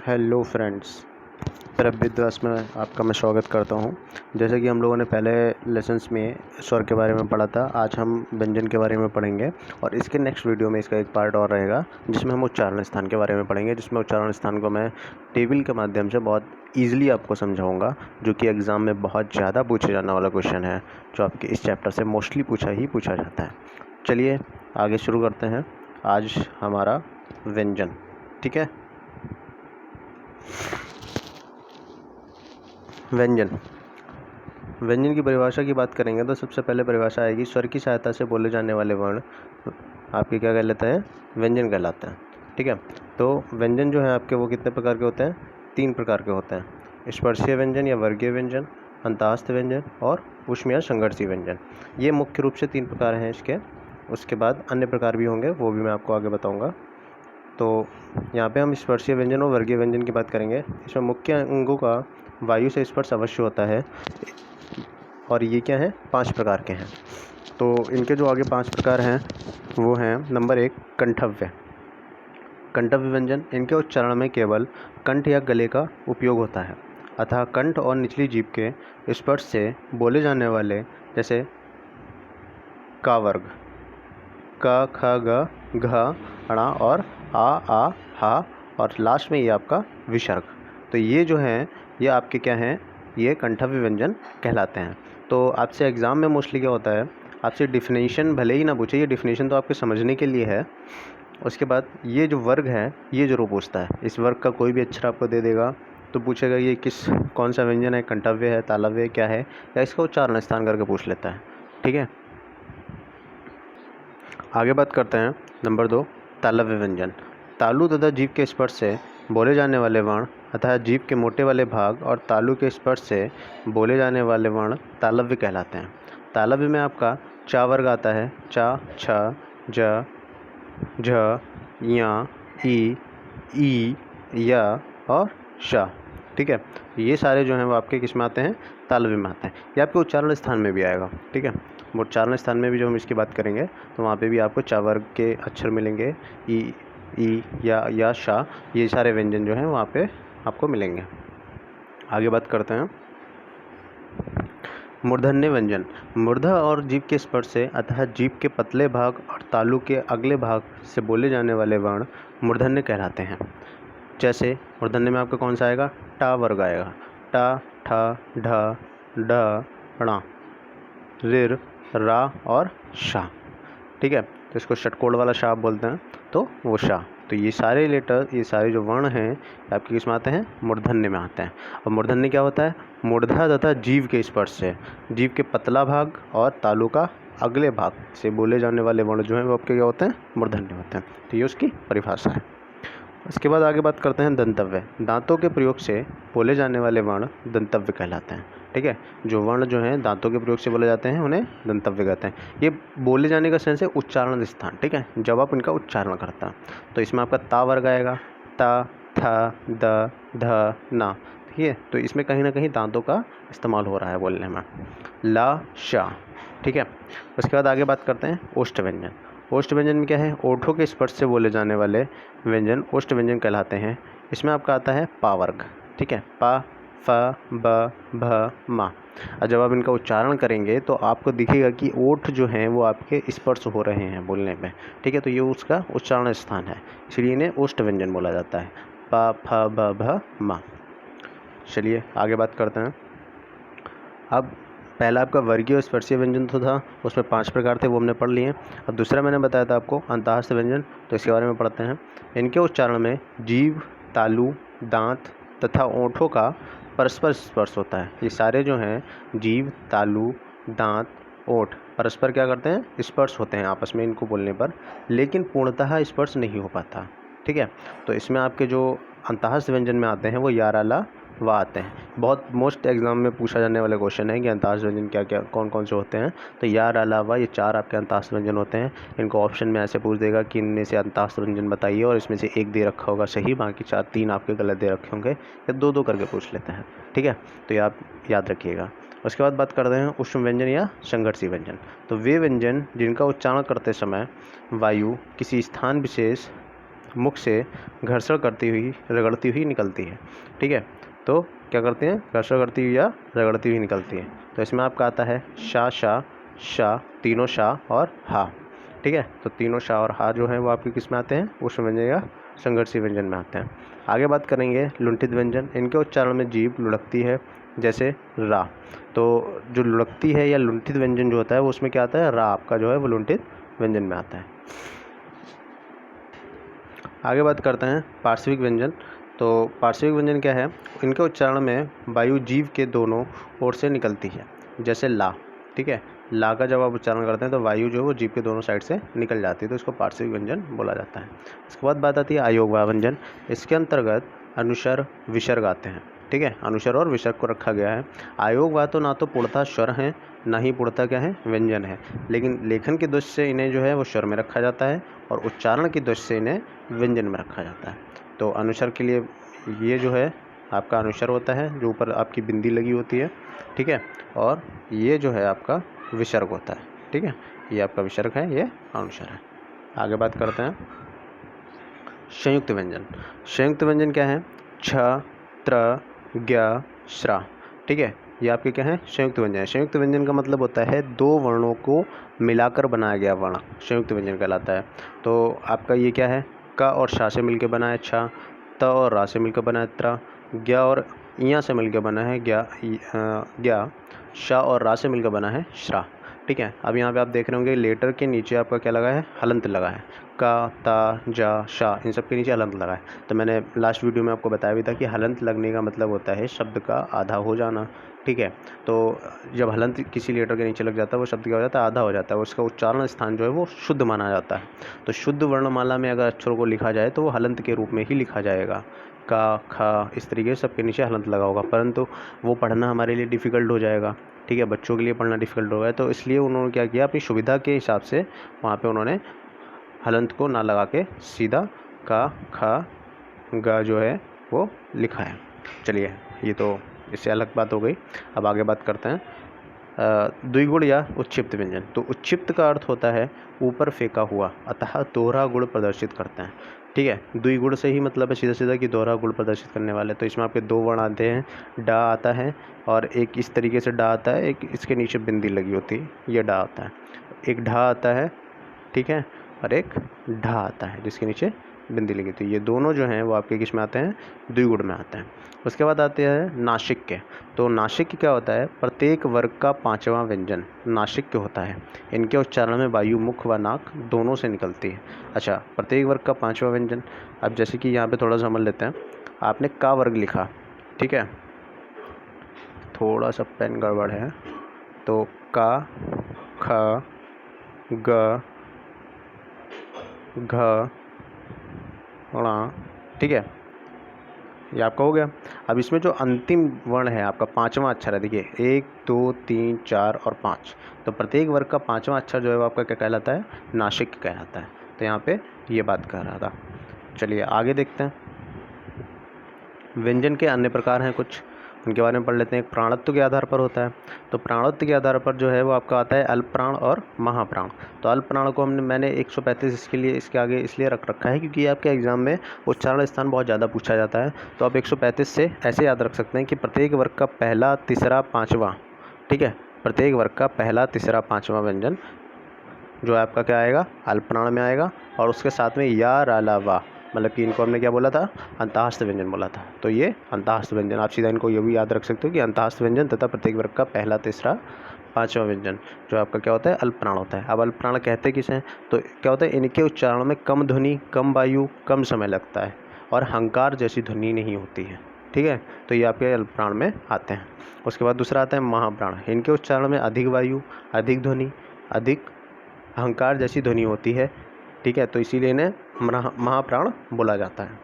Hello friends, प्रभविद्वास में आपका मैं स्वागत करता हूं। जैसे कि हम लोगों ने पहले लेसन्स में स्वर के बारे में पढ़ा था, आज हम व्यंजन के बारे में पढ़ेंगे और इसके नेक्स्ट वीडियो में इसका एक पार्ट और रहेगा जिसमें हम उच्चारण स्थान के बारे में पढ़ेंगे, जिसमें उच्चारण स्थान को मैं टेबल के माध्यम से बहुत ईजिली आपको समझाऊँगा, जो कि एग्ज़ाम में बहुत ज़्यादा पूछे जाने वाला क्वेश्चन है, जो आपके इस चैप्टर से मोस्टली पूछा जाता है। चलिए आगे शुरू करते हैं। आज हमारा व्यंजन, ठीक है। व्यंजन की परिभाषा की बात करेंगे तो सबसे पहले परिभाषा आएगी, स्वर की सहायता से बोले जाने वाले वर्ण आपके क्या कहलाते हैं? व्यंजन कहलाते हैं, ठीक है। तो व्यंजन जो है आपके वो कितने प्रकार के होते हैं? 3 प्रकार के होते हैं, स्पर्शीय व्यंजन या वर्गीय व्यंजन, अंतःस्थ व्यंजन और ऊष्म या संघर्षीय व्यंजन। ये मुख्य रूप से 3 प्रकार हैं इसके। उसके बाद अन्य प्रकार भी होंगे, वो भी मैं आपको आगे बताऊँगा। तो यहाँ पे हम स्पर्शीय व्यंजन और वर्गीय व्यंजन की बात करेंगे। इसमें मुख्य अंगों का वायु से स्पर्श अवश्य होता है और ये क्या है? 5 प्रकार के हैं। तो इनके जो आगे 5 प्रकार हैं वो हैं, नंबर 1 कंठव्य। कंठव्य व्यंजन, इनके उच्चारण में केवल कंठ या गले का उपयोग होता है, अतः कंठ और निचली जीभ के स्पर्श से बोले जाने वाले जैसे का वर्ग, क ख ग घ ण और आ हा और लास्ट में ये आपका विसर्ग। तो ये जो हैं ये आपके क्या हैं? ये कंठव्य व्यंजन कहलाते हैं। तो आपसे एग्ज़ाम में मोस्टली क्या होता है, आपसे डिफिनेशन भले ही ना पूछे, ये डिफिनेशन तो आपके समझने के लिए है। उसके बाद ये जो वर्ग है ये ज़रूर पूछता है, इस वर्ग का कोई भी अक्षर आपको दे देगा तो पूछेगा ये कौन सा व्यंजन है, कंठव्य है, तालव्य है, क्या है, या इसका उच्चारण स्थान करके पूछ लेता है, ठीक है। आगे बात करते हैं नंबर 2 तालव्य व्यंजन। तालु तथा जीभ के स्पर्श से बोले जाने वाले वर्ण अतः जीभ के मोटे वाले भाग और तालु के स्पर्श से बोले जाने वाले वर्ण तालव्य कहलाते हैं। तालव्य में आपका चा वर्ग आता है, चा, छ, ज, झ, या, ई, या और शा, ठीक है। ये सारे जो हैं वो आपके किस में आते हैं? तालव्य में आते हैं। ये आपके उच्चारण स्थान में भी आएगा, ठीक है। उच्चारण स्थान में भी जो हम इसकी बात करेंगे तो वहाँ पे भी आपको चा वर्ग के अक्षर मिलेंगे, ई, या, शा, ये सारे व्यंजन जो हैं वहाँ पे आपको मिलेंगे। आगे बात करते हैं मूर्धन्य व्यंजन। मूर्धा और जीभ के स्पर्श से अतः जीभ के पतले भाग और तालु के अगले भाग से बोले जाने वाले वर्ण मूर्धन्य कहलाते हैं। जैसे मूर्धन्य में आपका कौन सा आएगा? टा वर्ग आएगा, टा, ठ, ढ, ढ, ण, ऋ, रा और शा, ठीक है। तो इसको षटकोण वाला शा बोलते हैं, तो वो शा। तो ये सारे लेटर, ये सारे जो वर्ण हैं आपके किस में आते हैं? मूर्धन्य में आते हैं। और मूर्धन्य क्या होता है? मूर्धा तथा जीभ के स्पर्श से जीभ के पतला भाग और तालु का अगले भाग से बोले जाने वाले वर्ण जो हैं वो आपके क्या होते हैं? मूर्धन्य होते हैं। तो ये उसकी परिभाषा है। इसके बाद आगे बात करते हैं दंतव्य। दांतों के प्रयोग से बोले जाने वाले वर्ण दंतव्य कहलाते हैं, ठीक है। जो वर्ण जो हैं दांतों के प्रयोग से बोले जाते हैं उन्हें दंतव्य कहते हैं। ये बोले जाने का सेंस है उच्चारण स्थान, ठीक है, जब आप इनका उच्चारण करता है। तो इसमें आपका ता वर्ग आएगा, ता, थ, द, ध, ना, ठीक है। तो इसमें कहीं ना कहीं दांतों का इस्तेमाल हो रहा है बोलने में। ला, शा, ठीक है। उसके बाद आगे बात करते हैं ओष्ठ व्यंजन। ओष्ठ व्यंजन में क्या है? ओठों के स्पर्श से बोले जाने वाले व्यंजन ओष्ठ व्यंजन कहलाते हैं। इसमें आपका आता है पा वर्ग, ठीक है, पा, फ, ब, भ, मा। और जब आप इनका उच्चारण करेंगे तो आपको दिखेगा कि ओठ जो हैं वो आपके स्पर्श हो रहे हैं बोलने में, ठीक है। तो ये उसका उच्चारण स्थान है, इसलिए इन्हें ओष्ठ व्यंजन बोला जाता है, पा, फ, ब, भ, मा। चलिए आगे बात करते हैं। अब पहला आपका वर्गीय और स्पर्शीय व्यंजन तो था, उसमें 5 प्रकार थे, वो हमने पढ़ लिए। अब दूसरा मैंने बताया था आपको अंतःस्थ व्यंजन, तो इसके बारे में पढ़ते हैं। इनके उच्चारण में जीभ, तालु, दांत तथा ओंठों का परस्पर स्पर्श होता है। ये सारे जो हैं जीभ, तालु, दांत, ओंठ परस्पर क्या करते हैं? स्पर्श होते हैं आपस में इनको बोलने पर, लेकिन पूर्णतः स्पर्श नहीं हो पाता, ठीक है। तो इसमें आपके जो अंतःस्थ व्यंजन में आते हैं वो याराला वा आते हैं। बहुत मोस्ट एग्जाम में पूछा जाने वाला क्वेश्चन है कि अंतःस्थ व्यंजन क्या क्या कौन कौन से होते हैं। तो यार अलावा ये 4 आपके अंतःस्थ व्यंजन होते हैं। इनको ऑप्शन में ऐसे पूछ देगा कि इनमें से अंतःस्थ व्यंजन बताइए और इसमें से एक दे रखा होगा सही, बाकी 3 आपके गलत दे रखे होंगे, या 2 करके पूछ लेते हैं, ठीक है। तो ये आप याद रखिएगा। उसके बाद बात करते हैं ऊष्म व्यंजन या संघर्षी व्यंजन। तो वे व्यंजन जिनका उच्चारण करते समय वायु किसी स्थान विशेष मुख से घर्षण करती हुई रगड़ती हुई निकलती है। ठीक है, तो क्या करते हैं, घर्षण करती हुई या रगड़ती हुई निकलती है। तो इसमें आपका आता है शा, शा, शा, तीनों शा और हा। ठीक है, तो तीनों शा और हा जो है वो आपके किस में आते हैं, ऊष्म व्यंजन या संघर्षी व्यंजन में आते हैं। आगे बात करेंगे लुंठित व्यंजन। इनके उच्चारण में जीभ लुढ़कती है, जैसे रा। तो जो लुढ़कती है या लुंठित व्यंजन जो होता है वो उसमें क्या आता है, रा आपका जो है वो लुंठित व्यंजन में आता है। आगे बात करते हैं पार्श्विक व्यंजन। तो पार्श्विक व्यंजन क्या है, इनके उच्चारण में वायु जीभ के दोनों ओर से निकलती है, जैसे ला। ठीक है, ला का जब आप उच्चारण करते हैं तो वायु जो है वो जीभ के दोनों साइड से निकल जाती है, तो इसको पार्श्विक व्यंजन बोला जाता है। इसके बाद बात आती है अयोगवाह व्यंजन। इसके अंतर्गत अनुस्वर विसर्ग आते हैं। ठीक है, अनुस्वर और विसर्ग को रखा गया है। अयोगवाह तो ना तो पूर्णतः स्वर हैं, ना ही पूर्णतः क्या है, व्यंजन है, लेकिन लेखन की दृष्टि से इन्हें जो है वो स्वर में रखा जाता है और उच्चारण की दृष्टि से इन्हें व्यंजन में रखा जाता है। तो अनुस्वर के लिए ये जो है आपका अनुस्वर होता है, जो ऊपर आपकी बिंदी लगी होती है। ठीक है, और ये जो है आपका विसर्ग होता है। ठीक है, ये आपका विसर्ग है, ये अनुस्वर है। आगे बात करते हैं संयुक्त व्यंजन। संयुक्त व्यंजन क्या है, छ, त्र, ज्ञ, श्रा। ठीक है, ये आपके क्या है, संयुक्त व्यंजन है। संयुक्त व्यंजन का मतलब होता है दो वर्णों को मिलाकर बनाया गया वर्ण संयुक्त व्यंजन कहलाता है। तो आपका ये क्या है, क और शा से मिलकर बना है छा, त और रा से मिलकर बना है त्र, ज्ञ और इया से मिलकर बना है ज्ञा, शा और रा से मिलकर बना है श्रा। ठीक है, अब यहाँ पे आप देख रहे होंगे लेटर के नीचे आपका क्या लगा है, हलंत लगा है। का, ता, जा, शा, इन सब के नीचे हलंत लगा है। तो मैंने लास्ट वीडियो में आपको बताया भी था कि हलंत लगने का मतलब होता है शब्द का आधा हो जाना। ठीक है, तो जब हलंत किसी लेटर के नीचे लग जाता है वो शब्द क्या हो जाता है, आधा हो जाता है, उसका उच्चारण स्थान जो है वो शुद्ध माना जाता है। तो शुद्ध वर्णमाला में अगर अक्षरों को लिखा जाए तो वो हलंत के रूप में ही लिखा जाएगा। का, खा, इस तरीके से सबके नीचे हलंत लगा होगा, परंतु वो पढ़ना हमारे लिए डिफ़िकल्ट हो जाएगा। ठीक है, बच्चों के लिए पढ़ना डिफ़िकल्ट होगा, तो इसलिए उन्होंने क्या किया, अपनी सुविधा के हिसाब से वहाँ पे उन्होंने हलंत को ना लगा के सीधा का, खा, गा जो है वो लिखा है। चलिए, ये तो इससे अलग बात हो गई। अब आगे बात करते हैं द्विगुण या उच्छिप्त व्यंजन। तो उच्छिप्त का अर्थ होता है ऊपर फेंका हुआ, अतः दोहरा गुण प्रदर्शित करते हैं। ठीक है, द्विगुण से ही मतलब है सीधा सीधा कि दोहरा गुण प्रदर्शित करने वाले। तो इसमें आपके दो वर्ण आते हैं, डा आता है और एक इस तरीके से डा आता है, एक इसके नीचे बिंदी लगी होती है, ये डा आता है। एक ढा आता है, ठीक है, और एक ढा आता है जिसके नीचे बिंदी लगी थी। ये दोनों जो हैं वो आपके किस में आते हैं, द्विगुण में आते हैं। उसके बाद आते हैं नासिक के। तो नासिक क्या होता है, प्रत्येक वर्ग का पांचवां व्यंजन नासिक के होता है। इनके उच्चारण में वायु मुख व नाक दोनों से निकलती है। अच्छा, प्रत्येक वर्ग का पांचवां व्यंजन। अब जैसे कि यहाँ पे थोड़ा समझ लेते हैं। आपने का वर्ग लिखा, ठीक है, थोड़ा सा पेन गड़बड़ है, तो का, ख, ग, घ, ण, ठीक है, ये आपका हो गया। अब इसमें जो अंतिम वर्ण है आपका पांचवा अक्षर है, देखिए 1, 2, 3, 4 और 5। तो प्रत्येक वर्ग का पांचवा अक्षर जो है वो आपका क्या कहलाता है, नासिक कहलाता है। तो यहाँ पे ये बात कर रहा था। चलिए आगे देखते हैं। व्यंजन के अन्य प्रकार हैं कुछ, उनके बारे में पढ़ लेते हैं। एक प्राणत्व के आधार पर होता है। तो प्राणत्व के आधार पर जो है वो आपका आता है अल्प प्राण और महाप्राण। तो अल्प प्राण को मैंने 135 इसके लिए इसके आगे इसलिए रख रखा है क्योंकि आपके एग्जाम में उच्चारण स्थान बहुत ज़्यादा पूछा जाता है। तो आप 135 से ऐसे याद रख सकते हैं कि प्रत्येक वर्ग का पहला, तीसरा, पाँचवा, ठीक है, प्रत्येक वर्ग का पहला, तीसरा, पाँचवा व्यंजन जो है आपका क्या आएगा, अल्प प्राण में आएगा। और उसके साथ में या, रा, ला, वा, मतलब कि इनको हमने क्या बोला था, अंतःस्थ व्यंजन बोला था। तो ये अंतःस्थ व्यंजन, आप सीधा इनको ये भी याद रख सकते हो कि अंतःस्थ व्यंजन तथा प्रत्येक वर्ग का पहला, तीसरा, पाँचवा व्यंजन जो आपका क्या होता है, अल्प प्राण होता है। अब अल्प प्राण कहते किसे हैं, तो क्या होता है, इनके उच्चारण में कम ध्वनि, कम वायु, कम समय लगता है और हंकार जैसी ध्वनि नहीं होती है। ठीक है, तो ये आपके अल्प प्राण में आते हैं। उसके बाद दूसरा आता है महाप्राण। इनके उच्चारण में अधिक वायु, अधिक ध्वनि, अधिक अहंकार जैसी ध्वनि होती है। ठीक है, तो इसीलिए इन्हें महाप्राण बोला जाता है।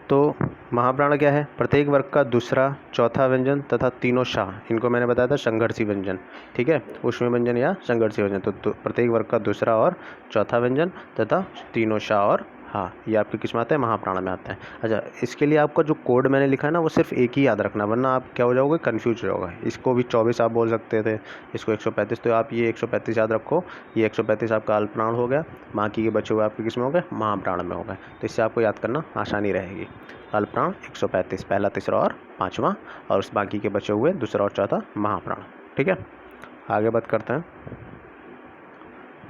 तो महाप्राण क्या है, प्रत्येक वर्ग का दूसरा, चौथा व्यंजन तथा तीनों शाह, इनको मैंने बताया था संघर्षी व्यंजन। ठीक है, ऊष्म व्यंजन या संघर्षी व्यंजन। तो प्रत्येक वर्ग का दूसरा और चौथा व्यंजन तथा तीनों शाह और हा, ये आपके किस में आता है, महाप्राण में आता है। अच्छा, इसके लिए आपका जो कोड मैंने लिखा है ना वो सिर्फ एक ही याद रखना, वरना आप क्या हो जाओगे, कन्फ्यूज हो जाओगे। इसको भी 24 आप बोल सकते थे, इसको 135, तो आप ये 135 याद रखो। ये 135 आपका अल्पप्राण हो गया, बाकी के बचे हुए आपके किस में हो गए, महाप्राण में हो गए। तो इससे आपको याद करना आसानी रहेगी। अल्पप्राण 135, पहला, तीसरा और पाँचवा, और उस बाकी के बचे हुए दूसरा और चौथा महाप्राण। ठीक है, आगे बात करते हैं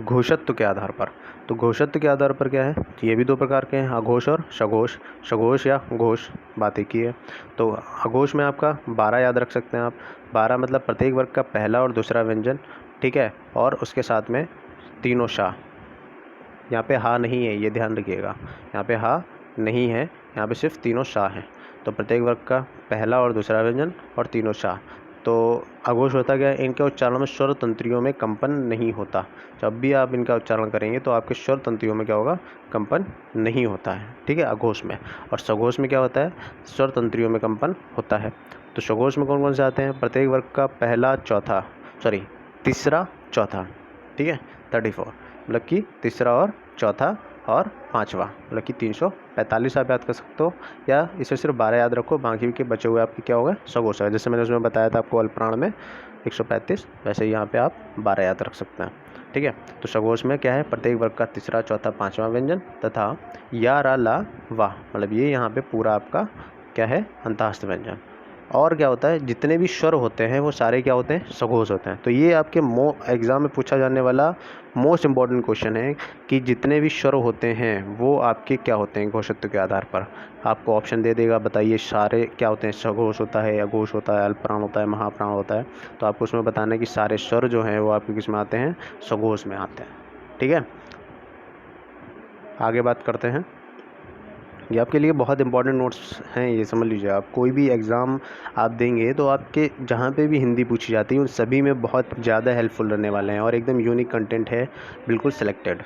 घोषत्व के आधार पर। तो घोषत्व के आधार पर क्या है, ये भी दो प्रकार के हैं, अघोष और सघोष। सघोष या घोष बात एक ही है। तो अघोष में आपका 12 याद रख सकते हैं आप। 12 मतलब प्रत्येक वर्ग का पहला और दूसरा व्यंजन, ठीक है, और उसके साथ में तीनों शाह। यहाँ पे हा नहीं है, ये ध्यान रखिएगा, यहाँ पे हा नहीं है, यहाँ पे सिर्फ तीनों शाह हैं। तो प्रत्येक वर्ग का पहला और दूसरा व्यंजन और तीनों शाह। तो अघोष होता क्या है, इनके उच्चारण में स्वर तंत्रियों में कंपन नहीं होता। जब भी आप इनका उच्चारण करेंगे तो आपके स्वर तंत्रियों में क्या होगा, कंपन नहीं होता है। ठीक है, अघोष में। और सघोष में क्या होता है, स्वर तंत्रियों में कंपन होता है। तो सघोष में कौन कौन से आते हैं, प्रत्येक वर्ग का पहला, चौथा, तीसरा, चौथा। ठीक है, 34 मतलब कि तीसरा और चौथा और पाँचवा, मतलब कि 345 आप याद कर सकते हो, या इसे सिर्फ 12 याद रखो, बाकी के बचे हुए आपके क्या हो गए, सघोष है। जैसे मैंने उसमें बताया था आपको अल्पप्राण में 135, वैसे यहाँ पे आप 12 याद रख सकते हैं। ठीक है, तो सघोष में क्या है, प्रत्येक वर्ग का तीसरा, चौथा, पाँचवा व्यंजन तथा या, रा, ला, वाह, मतलब ये यहाँ पे पूरा आपका क्या है, अंतःस्थ व्यंजन। और क्या होता है, जितने भी स्वर होते हैं वो सारे क्या होते हैं, सघोष होते हैं। तो ये आपके एग्ज़ाम में पूछा जाने वाला मोस्ट इम्पॉर्टेंट क्वेश्चन है कि जितने भी स्वर होते हैं वो आपके क्या होते हैं, घोषत्व के आधार पर। आपको ऑप्शन दे देगा, बताइए सारे क्या होते हैं, सघोष होता है, अघोष होता है, अल्पप्राण होता है, महाप्राण होता है। तो आपको उसमें बताना है कि सारे स्वर जो हैं वो आपके किस में आते हैं, सघोष में आते हैं। ठीक है, आगे बात करते हैं। ये आपके लिए बहुत इंपॉर्टेंट नोट्स हैं, ये समझ लीजिए। आप कोई भी एग्ज़ाम आप देंगे तो आपके जहाँ पे भी हिंदी पूछी जाती है उन सभी में बहुत ज़्यादा हेल्पफुल रहने वाले हैं, और एकदम यूनिक कंटेंट है, बिल्कुल सिलेक्टेड।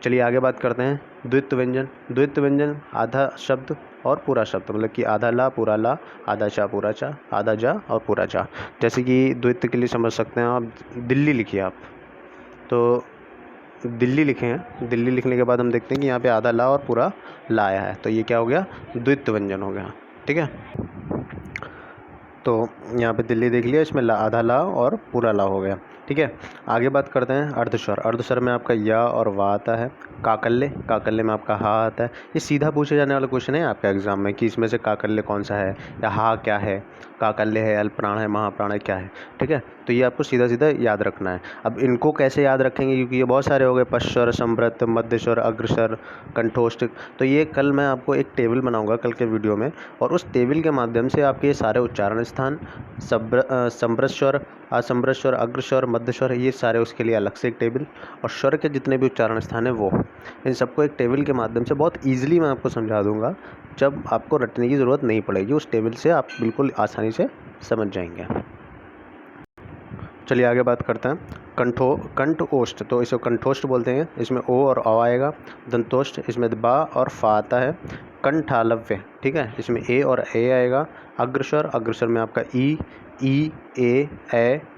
चलिए आगे बात करते हैं द्वित्व व्यंजन। द्वित्व व्यंजन आधा शब्द और पूरा शब्द, मतलब कि आधा ला, पूरा ला, आधा चा, पूरा चा, आधा जा और पूरा चा। जैसे कि द्वित्व के लिए समझ सकते हैं आप, दिल्ली लिखिए आप, तो दिल्ली लिखे हैं, दिल्ली लिखने के बाद हम देखते हैं कि यहाँ पे आधा ला और पूरा ला आया है, तो ये क्या हो गया, द्वित्व व्यंजन हो गया। ठीक है, तो यहाँ पे दिल्ली देख लिया, इसमें ला, आधा ला और पूरा ला हो गया। ठीक है, आगे बात करते हैं अर्धस्वर। अर्धस्वर में आपका या और वा आता है। काकल्य, काकल्य में आपका हा आता है। ये सीधा पूछे जाने वाला क्वेश्चन है आपके एग्जाम में कि इसमें से काकल्य कौन सा है, या हा क्या है, काकल्य है, अल्पप्राण है, महाप्राण है, क्या है। ठीक है, तो ये आपको सीधा सीधा याद रखना है। अब इनको कैसे याद रखेंगे, क्योंकि ये बहुत सारे हो गए, पश्चर, संवृत, मध्यस्वर, अग्रस्वर, कंठोष्ठ। तो ये कल मैं आपको एक टेबल बनाऊंगा कल के वीडियो में, और उस टेबल के माध्यम से आपके ये सारे उच्चारण स्थान, संवृत, असंवृत स्वर, अग्रस्वर, मध्यस्वर, ये सारे उसके लिए अलग से एक टेबल, और स्वर के जितने भी उच्चारण स्थान है वो, इन सबको एक टेबल के माध्यम से बहुत ईजिली मैं आपको समझा दूंगा, जब आपको रटने की ज़रूरत नहीं पड़ेगी। उस टेबल से आप बिल्कुल आसानी से समझ जाएंगे। चलिए आगे बात करते हैं कंठोष्ठ। तो इसे कंठोष्ठ बोलते हैं, इसमें ओ और अ आएगा। दंतोष्ठ, इसमें बा और फा आता है। कंठालव्य, ठीक है, इसमें ए और ए आएगा। अग्रस्वर, अग्रस्वर में आपका ई, ए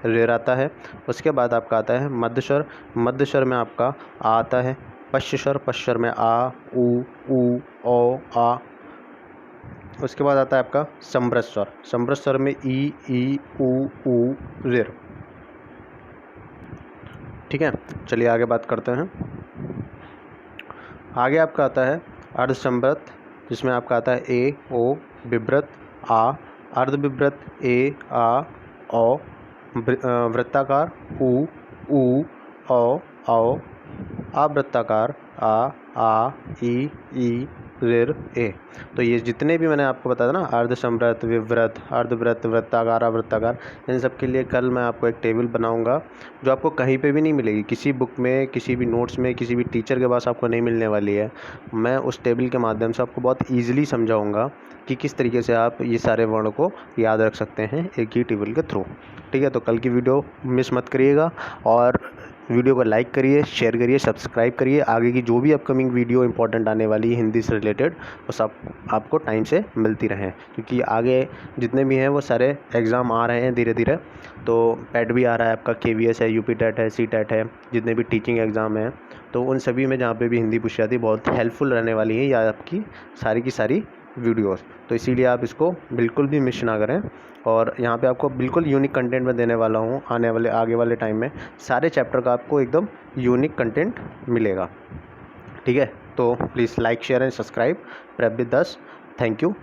रेर आता है। उसके बाद आपका आता है मध्यस्वर, मध्यस्वर में आपका आ आता है। पश्चस्वर, पश्चस्वर में आ, ऊ, ओ, आ। उसके बाद आता है आपका संवृत स्वर, संवृत स्वर में ई, ऊ, रेर। ठीक है, चलिए आगे बात करते हैं। आगे आपका आता है अर्धसंवृत, जिसमें आपका आता है ए, ओ, विव्रत, आ, अर्धविव्रत, ए, आ, ओ, वृत्ताकार, ऊ, औ, आवृत्ताकार, आ, ई, रेर, ए। तो ये जितने भी मैंने आपको बताया ना, अर्धसंवृत, विव्रत, अर्धवृत्त, वृत्ताकार, आवृत्ताकार, इन सब के लिए कल मैं आपको एक टेबल बनाऊंगा, जो आपको कहीं पे भी नहीं मिलेगी, किसी बुक में, किसी भी नोट्स में, किसी भी टीचर के पास आपको नहीं मिलने वाली है। मैं उस टेबल के माध्यम से आपको बहुत ईजिली समझाऊँगा कि किस तरीके से आप ये सारे वर्णों को याद रख सकते हैं एक ही टेबल के थ्रू। ठीक है, तो कल की वीडियो मिस मत करिएगा, और वीडियो को लाइक करिए, शेयर करिए, सब्सक्राइब करिए। आगे की जो भी अपकमिंग वीडियो इंपॉर्टेंट आने वाली है हिंदी से रिलेटेड, वो सब आपको टाइम से मिलती रहें, क्योंकि आगे जितने भी हैं वो सारे एग्ज़ाम आ रहे हैं धीरे धीरे। तो पैट भी आ रहा है आपका, KVS है, UP टेट है, CTET है, जितने भी टीचिंग एग्ज़ाम हैं, तो उन सभी में जहाँ पे भी हिंदी पूछी जाती है बहुत हेल्पफुल रहने वाली है या आपकी सारी की सारी वीडियोस। तो इसीलिए आप इसको बिल्कुल भी मिस ना करें। और यहाँ पे आपको बिल्कुल यूनिक कंटेंट मैं देने वाला हूँ आगे वाले टाइम में। सारे चैप्टर का आपको एकदम यूनिक कंटेंट मिलेगा। ठीक है, तो please like, share and subscribe prep with 10। Thank you.